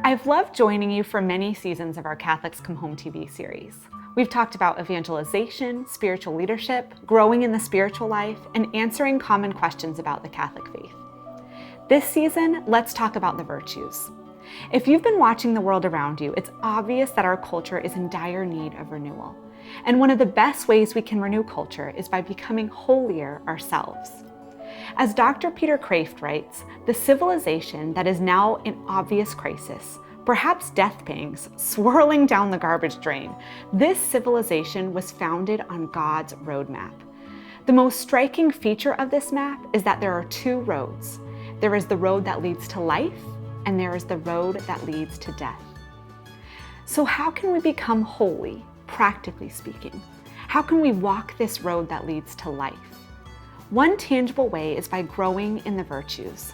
I've loved joining you for many seasons of our Catholics Come Home TV series. We've talked about evangelization, spiritual leadership, growing in the spiritual life, and answering common questions about the Catholic faith. This season, let's talk about the virtues. If you've been watching the world around you, it's obvious that our culture is in dire need of renewal. And one of the best ways we can renew culture is by becoming holier ourselves. As Dr. Peter Kraft writes, the civilization that is now in obvious crisis, perhaps death pangs swirling down the garbage drain, this civilization was founded on God's roadmap. The most striking feature of this map is that there are two roads. There is the road that leads to life, and there is the road that leads to death. So how can we become holy, practically speaking? How can we walk this road that leads to life? One tangible way is by growing in the virtues.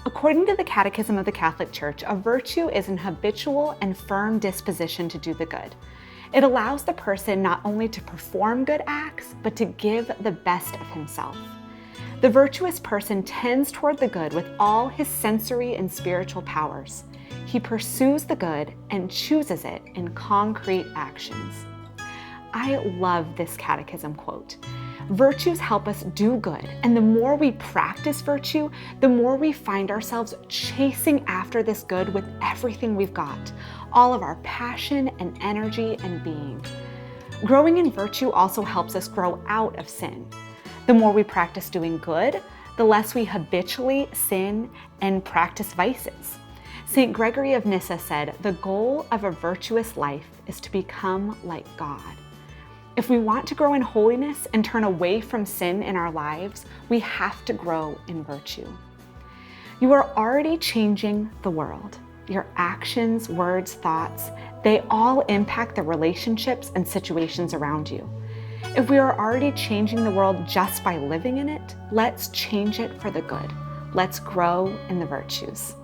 According to the Catechism of the Catholic Church, a virtue is an habitual and firm disposition to do the good. It allows the person not only to perform good acts, but to give the best of himself. The virtuous person tends toward the good with all his sensory and spiritual powers. He pursues the good and chooses it in concrete actions. I love this catechism quote. Virtues help us do good, and the more we practice virtue, the more we find ourselves chasing after this good with everything we've got, all of our passion and energy and being. Growing in virtue also helps us grow out of sin. The more we practice doing good, the less we habitually sin and practice vices. St. Gregory of Nyssa said, "The goal of a virtuous life is to become like God." If we want to grow in holiness and turn away from sin in our lives, we have to grow in virtue. You are already changing the world. Your actions, words, thoughts, they all impact the relationships and situations around you. If we are already changing the world just by living in it, let's change it for the good. Let's grow in the virtues.